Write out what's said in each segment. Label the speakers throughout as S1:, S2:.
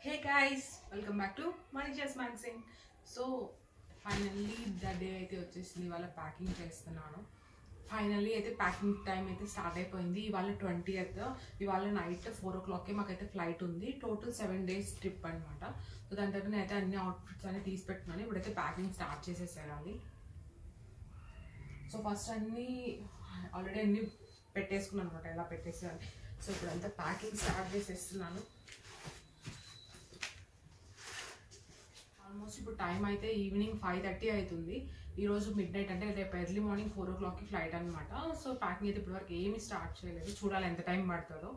S1: Hey guys, welcome back to Manisha's Magazine. So finally the day అయితే వచ్చేసింది. ఇవాళ packing చేస్తున్నాను. ఫైనల్లీ అయితే ప్యాకింగ్ టైం అయితే స్టార్ట్ అయిపోయింది. ఇవాళ 20th, ఇవాళ నైట్ 4 o'clock మాకైతే ఫ్లైట్ ఉంది. టోటల్ 7 days ట్రిప్ అనమాట. సో దాని తర్వాత నేనైతే అన్ని అవుట్ఫిట్స్ అనేవి తీసి పెట్టుకున్నాను. ఇప్పుడైతే ప్యాకింగ్ స్టార్ట్ చేసేసేయాలి. సో ఫస్ట్ అన్ని ఆల్రెడీ అన్ని పెట్టేసుకున్నాను అనమాట, ఎలా పెట్టేసేయాలి. సో ఇప్పుడంతా ప్యాకింగ్ స్టార్ట్ చేసేస్తున్నాను. ఆల్మోస్ట్ ఇప్పుడు టైం అయితే ఈవినింగ్ 5:30 అవుతుంది. ఈరోజు మిడ్ నైట్ అంటే రేపు ఎర్లీ మార్నింగ్ 4 o'clockకి ఫ్లైట్ అనమాట. సో ప్యాకింగ్ అయితే ఇప్పటివరకు ఏమీ స్టార్ట్ చేయలేదు, చూడాలి ఎంత టైం పడుతుందో.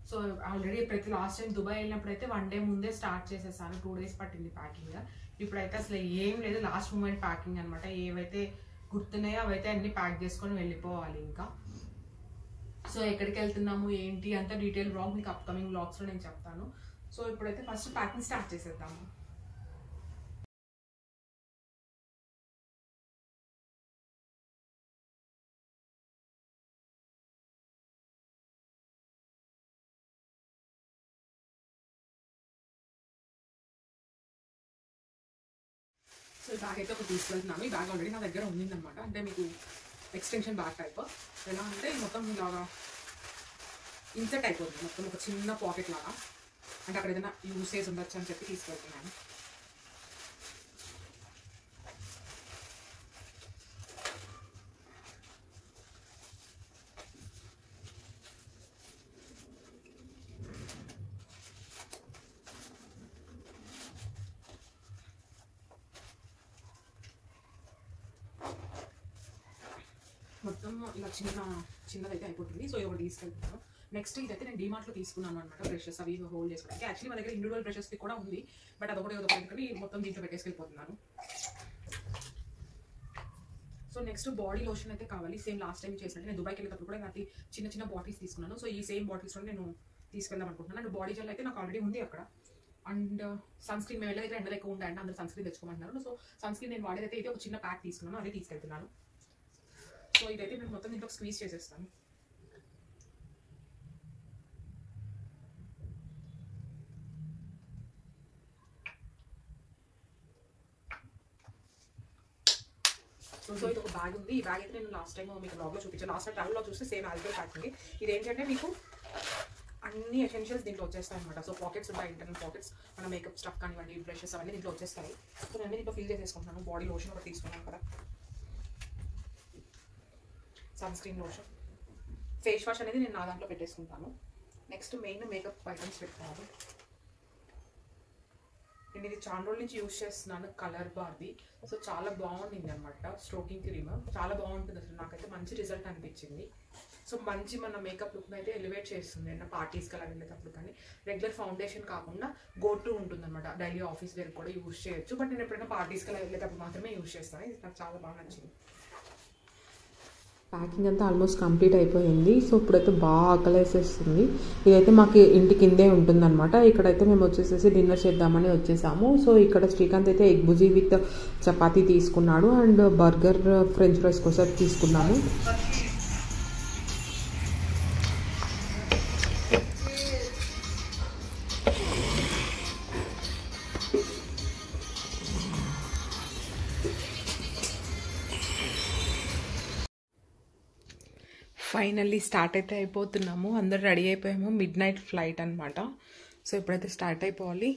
S1: సో ఆల్రెడీ ప్రతి లాస్ట్ టైం దుబాయ్ వెళ్ళినప్పుడు అయితే 1 day ముందే స్టార్ట్ చేసేసాను. 2 days పట్టింది ప్యాకింగ్. ఇప్పుడైతే అసలు ఏం లేదు, లాస్ట్ మూమెంట్ ప్యాకింగ్ అనమాట. ఏవైతే గుర్తున్నాయో అవైతే అన్ని ప్యాక్ చేసుకొని వెళ్ళిపోవాలి ఇంకా. సో ఎక్కడికి వెళ్తున్నాము ఏంటి అంతా డీటెయిల్ బ్లాగ్ మీకు అప్కమింగ్ బ్లాగ్స్లో నేను చెప్తాను. సో ఇప్పుడైతే ఫస్ట్ ప్యాకింగ్ స్టార్ట్ చేసేద్దాము. సో ఈ బ్యాగ్ అయితే ఒక తీసుకెళ్తున్నాను. ఈ బ్యాగ్ ఆల్రెడీ నా దగ్గర ఉండిందనమాట. అంటే మీకు ఎక్స్టెన్షన్ బ్యాగ్ టైప్. ఎలా అంటే మొత్తం ఇలాగా ఇన్సెట్ అయిపోతుంది, మొత్తం ఒక చిన్న పాకెట్ లాగా. అంటే అక్కడ ఏదైనా యూసేజ్ ఉండొచ్చు అని చెప్పి తీసుకెళ్తున్నాను. మొత్తం ఇలా చిన్నదైతే అయిపోతుంది. సో ఇది ఒకటి తీసుకెళ్తున్నాను. నెక్స్ట్ ఇదైతే నేను డీమార్ట్లో తీసుకున్నాను అనమాట, బ్రషెస్ అవి హోల్డ్ చేసుకోవడానికి. యాక్చువల్లీ మా దగ్గర ఇండివిజువల్ బ్రషెస్కి కూడా ఉంది, బట్ అదొకటి ఎందుకంటే మొత్తం దీంట్లో పెట్టేసుకెళ్ళిపోతున్నాను. సో నెక్స్ట్ బాడీ లోషన్ అయితే కావాలి. సేమ్ లాస్ట్ టైం చేసినట్టు నేను దుబాయ్కి వెళ్ళేటప్పుడు కూడా నాకు చిన్న చిన్న బాటిల్స్ తీసుకున్నాను. సో ఈ సేమ్ బాటిల్స్లో నేను తీసుకెళ్దాం అనుకుంటున్నాను. అండ్ బాడీ జెల్ అయితే నాకు ఆల్రెడీ ఉంది అక్కడ. అండ్ సన్ స్క్రీన్ మేము వెళ్ళేదైతే ఎండలు ఎక్కువ ఉంటాయంటే అందరూ సన్ స్క్రీన్ తెచ్చుకోమంటున్నారు. సో సన్ స్క్రీన్ నేను వాడేదైతే ఇది ఒక చిన్న ప్యాక్ తీసుకున్నాను, అదే తీసుకెళ్తున్నాను. సో ఇదైతే నేను మొత్తం దీంట్లో స్క్వీజ్ చేసేస్తాను. సో ఇది ఒక బ్యాగ్ ఉంది. ఈ బ్యాగ్ అయితే నేను లాస్ట్ టైం మీకు బ్లాగ్లో చూపించాను. లాస్ట్ టైం ట్రావెల్లో చూస్తే సేమ్ యాల్కల్ ప్యాక్ ఉంది. ఇది ఏంటంటే మీకు అన్ని ఎసెన్షియల్స్ దీంట్లో వచ్చేస్తాయి అనమాట. సో పాకెట్స్ ఉంటాయి, ఇంటర్నల్ పాకెట్స్, మన మేకప్ స్టఫ్ కానివ్వండి, బ్రషెస్ అవన్నీ దీంట్లో వచ్చేస్తాయి. సో నేను దీంట్లో ఫిల్ చేసేసుకుంటున్నాను. బాడీ లోషన్ ఒకటి తీసుకున్నాను కదా, sunscreen lotion, face wash అనేది నేను నా దాంట్లో పెట్టేసుకుంటాను. నెక్స్ట్ మెయిన్ మేకప్ ఐటమ్స్ పెట్టుకోవాలి. నేను ఇది చాలా రోజుల నుంచి యూజ్ చేస్తున్నాను, కలర్ బార్ది. సో చాలా బాగుంది అనమాట. స్ట్రోకింగ్ క్రీమ్ చాలా బాగుంటుంది అసలు, నాకైతే మంచి రిజల్ట్ అనిపించింది. సో మంచి మన మేకప్ లుక్ని అయితే ఎలివేట్ చేస్తుంది అండి పార్టీస్కి అలా వెళ్ళేటప్పుడు. కానీ రెగ్యులర్ ఫౌండేషన్ కాకుండా గో టు ఉంటుంది అనమాట, డైలీ ఆఫీస్ వేర్ కూడా యూజ్ చేయొచ్చు. బట్ నేను ఎప్పుడైనా పార్టీస్కి అలా వెళ్ళేటప్పుడు మాత్రమే యూజ్ చేస్తాను. ఇది నాకు చాలా బాగా నచ్చింది.
S2: ప్యాకింగ్ అంతా ఆల్మోస్ట్ కంప్లీట్ అయిపోయింది. సో ఇప్పుడైతే బాగా ఆకలేసేస్తుంది. ఇదైతే మాకు ఇంటి కిందే ఉంటుందన్నమాట. ఇక్కడైతే మేము వచ్చేసేసి డిన్నర్ చేద్దామని వచ్చేసాము. సో ఇక్కడ శ్రీకాంత్ అయితే ఎగ్ బుజీ విత్ చపాతీ తీసుకున్నాడు అండ్ బర్గర్ ఫ్రెంచ్ ఫ్రైస్ కోసం తీసుకున్నాము.
S1: ఫైనల్లీ స్టార్ట్ అయితే అయిపోతున్నాము. అందరు రెడీ అయిపోయాము. మిడ్ నైట్ ఫ్లైట్ అనమాట. సో ఇప్పుడైతే స్టార్ట్ అయిపోవాలి.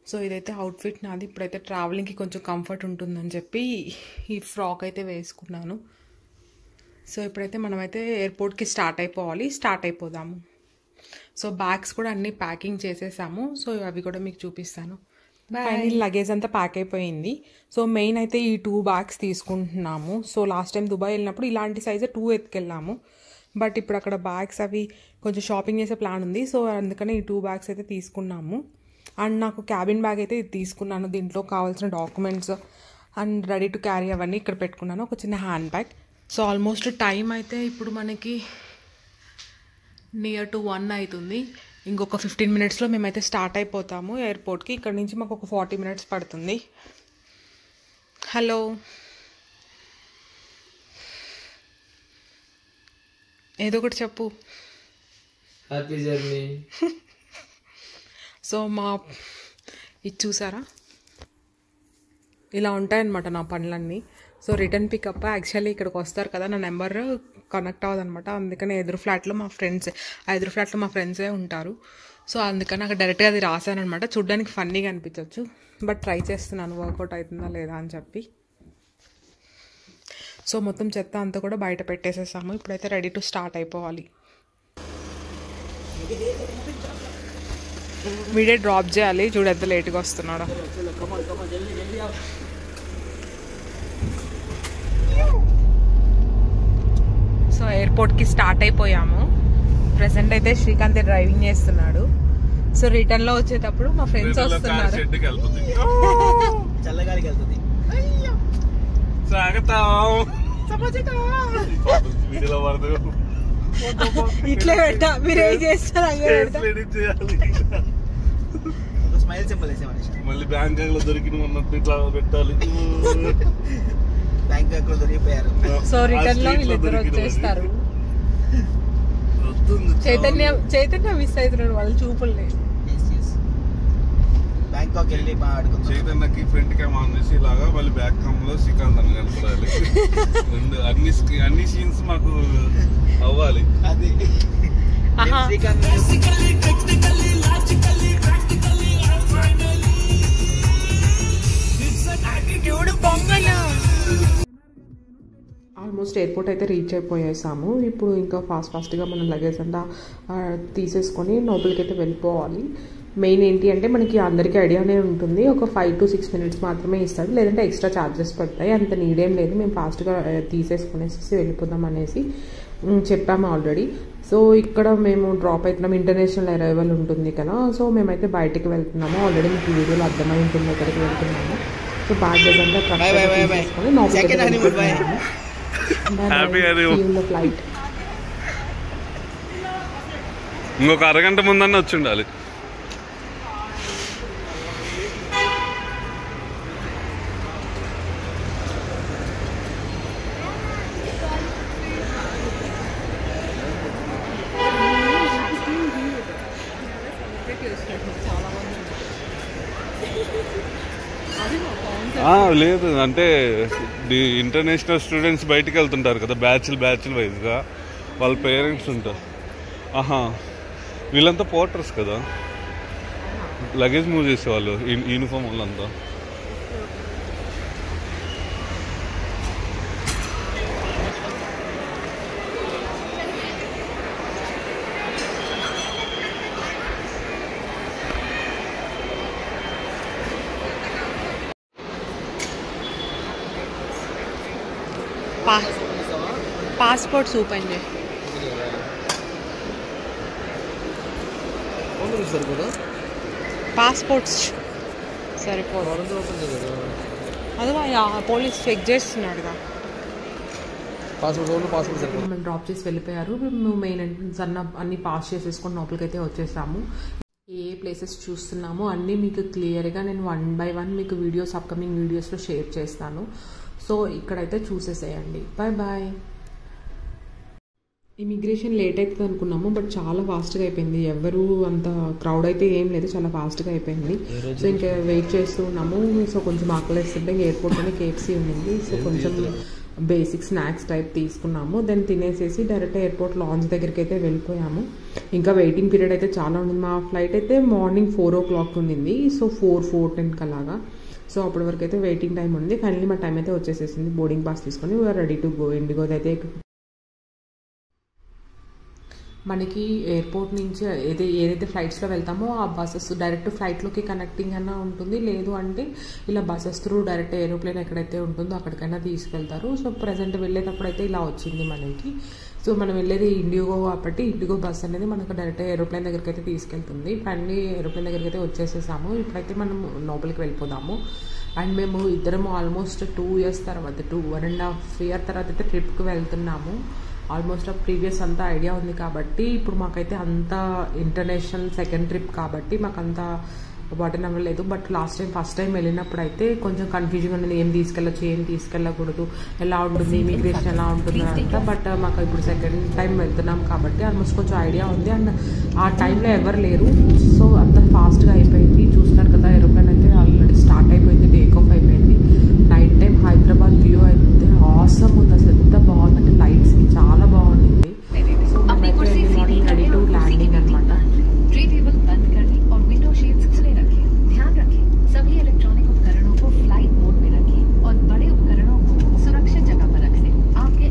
S1: సో ఇదైతే అవుట్ఫిట్ నాది. ఇప్పుడైతే ట్రావెలింగ్కి కొంచెం కంఫర్ట్ ఉంటుందని చెప్పి ఈ ఫ్రాక్ అయితే వేసుకున్నాను. సో ఇప్పుడైతే మనమైతే ఎయిర్పోర్ట్కి స్టార్ట్ అయిపోదాము. సో బ్యాగ్స్ కూడా అన్నీ ప్యాకింగ్ చేసేసాము. సో అవి కూడా మీకు చూపిస్తాను. ఫైనల్ లగేజ్ అంతా ప్యాక్ అయిపోయింది. సో మెయిన్ అయితే ఈ 2 bags తీసుకుంటున్నాము. సో లాస్ట్ టైం దుబాయ్ వెళ్ళినప్పుడు ఇలాంటి సైజు 2 ఎత్తుకెళ్ళాము. బట్ ఇప్పుడు అక్కడ బ్యాగ్స్ అవి కొంచెం షాపింగ్ చేసే ప్లాన్ ఉంది. సో అందుకని ఈ 2 bags అయితే తీసుకున్నాము. అండ్ నాకు క్యాబిన్ బ్యాగ్ అయితే ఇది తీసుకున్నాను. దీంట్లో కావాల్సిన documents and ready to carry అవన్నీ ఇక్కడ పెట్టుకున్నాను. ఒక చిన్న hand bag. So almost time అయితే ఇప్పుడు మనకి నియర్ టు 1 అవుతుంది. ఇంకొక 15 minutesలో మేమైతే స్టార్ట్ అయిపోతాము ఎయిర్పోర్ట్కి. ఇక్కడ నుంచి మాకు ఒక 40 minutes పడుతుంది. హలో, ఏదో ఒకటి చెప్పు.
S3: Happy journey.
S1: సో మా ఇది చూసారా, ఇలా ఉంటాయన్నమాట నా పనులన్నీ. సో రిటర్న్ పికప్ యాక్చువల్లీ ఇక్కడికి వస్తారు కదా, నా నెంబర్ కనెక్ట్ అవ్వదనమాట. అందుకని ఎదురు ఫ్లాట్లో మా ఫ్రెండ్సే ఉంటారు. సో అందుకని అక్కడ డైరెక్ట్గా అది రాశానమాట. చూడ్డానికి ఫన్నీగా అనిపించవచ్చు, బట్ ట్రై చేస్తున్నాను వర్కౌట్ అవుతుందా లేదా అని చెప్పి. సో మొత్తం చెత్త అంతా కూడా బయట పెట్టేసేసాము. ఇప్పుడైతే రెడీ టు స్టార్ట్ అయిపోవాలి. వీడే డ్రాప్ చేయాలి, చూడు ఎంత లేట్గా వస్తున్నాడు. సో ఎయిర్పోర్ట్కి స్టార్ట్ అయిపోయాము. ప్రెసెంట్ అయితే శ్రీకాంత్ డ్రైవింగ్ చేస్తున్నాడు. సో రిటర్న్ లో వచ్చేటప్పుడు మా ఫ్రెండ్స్ వస్తున్నారు. ఇట్లా పెట్టా, మీరు ఏం చేస్తారు
S3: మళ్ళీ బ్యాంకాక్ లో దొరికిన ఉన్నట్టు ఇట్లా పెట్టాలి. బ్యాంకాక్ లో దొరికిపోయారు.
S1: సో రిటర్న్ లో వీళ్ళిద్దరు వచ్చేస్తారు. చైతన్య మిస్ అవుతున్నాడు వాళ్ళ చూపుల్ని.
S3: బ్యాంకాక్ వెళ్ళి చైతన్యకి ఫ్రంట్ క్యామ్ ఆన్ చేసి ఇలాగా మళ్ళీ బ్యాక్ క్యామ్ లో శ్రీకాంత్ అని కనపడాలి. అన్ని సీన్స్ మాకు అవ్వాలి. అది
S2: ఆల్మోస్ట్ ఎయిర్పోర్ట్ అయితే రీచ్ అయిపోయేసాము. ఇప్పుడు ఇంకా ఫాస్ట్గా మనం లగేజ్ అంతా తీసేసుకొని లోపలికి అయితే వెళ్ళిపోవాలి. మెయిన్ ఏంటి అంటే మనకి అందరికీ ఐడియానే ఉంటుంది, ఒక 5 to 6 minutes మాత్రమే ఇస్తాడు, లేదంటే ఎక్స్ట్రా ఛార్జెస్ పడతాయి. అంత నీడేం లేదు, మేము ఫాస్ట్గా తీసేసుకునేసి వెళ్ళిపోదాం అనేసి చెప్పాము ఆల్రెడీ. సో ఇక్కడ మేము డ్రాప్ అవుతున్నాం, ఇంటర్నేషనల్ అరైవల్ ఉంటుంది కదా. సో మేమైతే బయటికి వెళ్తున్నాము. ఆల్రెడీ మీకు వీడియోలో అర్థమై ఉంటుంది ఎక్కడికి వెళ్తున్నాము. సో బ్యాగ్ అంతా తీసుకొని ఫ్లైట్
S3: ఇంకొక అరగంట ముందన్న వచ్చి ఉండాలి. లేదు అంటే ఇంటర్నేషనల్ స్టూడెంట్స్ బయటికి వెళ్తుంటారు కదా, బ్యాచ్లు వైజ్గా, వాళ్ళ పేరెంట్స్ ఉంటారు. వీళ్ళంతా పోర్టర్స్ కదా, లగేజ్ మూవ్ చేసేవాళ్ళు, యూనిఫామ్ వాళ్ళంతా.
S1: పాస్పోర్ట్స్ ఓపెన్ చేయి. పాస్పోర్ట్స్ సరిపోదు, అదే పోలీస్ చెక్ చేస్తున్నాడుగా.
S2: మనం డ్రాప్ చేసి వెళ్ళిపోయారు. మేము మెయిన్ ఎంట్రన్స్ అన్ని పాస్ చేసేసుకొని లోపలికి అయితే వచ్చేసాము. ఏ ప్లేసెస్ చూస్తున్నామో అన్నీ మీకు క్లియర్గా నేను 1 by 1 మీకు అప్కమింగ్ వీడియోస్లో షేర్ చేస్తాను. సో ఇక్కడైతే చూసేసేయండి. బాయ్. ఇమిగ్రేషన్ లేట్ అవుతుంది అనుకున్నాము, బట్ చాలా ఫాస్ట్గా అయిపోయింది. ఎవరు అంత క్రౌడ్ అయితే ఏం లేదు, చాలా ఫాస్ట్గా అయిపోయింది. సో ఇంకా వెయిట్ చేస్తూ ఉన్నాము. సో కొంచెం ఆకలిస్తుంటే ఎయిర్పోర్ట్లోనే KFC ఉండింది. సో కొంచెం బేసిక్ స్నాక్స్ టైప్ తీసుకున్నాము. దెన్ తినేసేసి డైరెక్ట్ ఎయిర్పోర్ట్ లాంచ్ దగ్గరికి అయితే వెళ్ళిపోయాము. ఇంకా వెయిటింగ్ పీరియడ్ అయితే చాలా ఉంది. మా ఫ్లైట్ అయితే మార్నింగ్ 4 o'clock ఉండింది. సో 4:10 అలాగా. సో అప్పటి వరకు అయితే వెయిటింగ్ టైం ఉంది. ఫైనల్లీ మా టైం అయితే వచ్చేసేసింది. బోర్డింగ్ పాస్ తీసుకొని వీఆర్ రెడీ టు గో. ఇండిగోది అయితే మనకి ఎయిర్పోర్ట్ నుంచి ఏదైతే ఫ్లైట్స్లో వెళ్తామో ఆ బస్సెస్ డైరెక్ట్ ఫ్లైట్లోకి కనెక్టింగ్ అన్నా ఉంటుంది, లేదు అంటే ఇలా బస్సెస్ త్రూ డైరెక్ట్ ఏరోప్లేన్ ఎక్కడైతే ఉంటుందో అక్కడికైనా తీసుకెళ్తారు. సో ప్రజెంట్ వెళ్ళేటప్పుడు అయితే ఇలా వచ్చింది మనకి. సో మనం వెళ్ళేది ఇండిగో కాబట్టి ఇండిగో బస్ అనేది మనకు డైరెక్ట్ ఏరోప్లేన్ దగ్గరికి అయితే తీసుకెళ్తుంది. ఫైనల్లీ ఏరోప్లేన్ దగ్గరికి అయితే వచ్చేసేసాము. ఇప్పుడైతే మనం లోపలికి వెళ్ళిపోదాము. అండ్ మేము ఇద్దరము ఆల్మోస్ట్ 2 years తర్వాత 1.5 year తర్వాత అయితే ట్రిప్కి వెళ్తున్నాము. ఆల్మోస్ట్ ఆ ప్రీవియస్ అంతా ఐడియా ఉంది కాబట్టి ఇప్పుడు మాకైతే అంత ఇంటర్నేషనల్ సెకండ్ ట్రిప్ కాబట్టి మాకు అంత వాటిని అవ్వలేదు. బట్ ఫస్ట్ టైం వెళ్ళినప్పుడు అయితే కొంచెం కన్ఫ్యూజన్ ఉంది, ఏం తీసుకెళ్ళచ్చు ఏం తీసుకెళ్ళకూడదు, ఎలా ఉంటుంది ఇమిగ్రేషన్ ఎలా ఉంటుంది అంతా. బట్ మాకు ఇప్పుడు సెకండ్ టైం వెళ్తున్నాం కాబట్టి ఆల్మోస్ట్ కొంచెం ఐడియా ఉంది. అండ్ ఆ టైంలో ఎవరు లేరు, సో అంత ఫాస్ట్గా అయిపోయింది.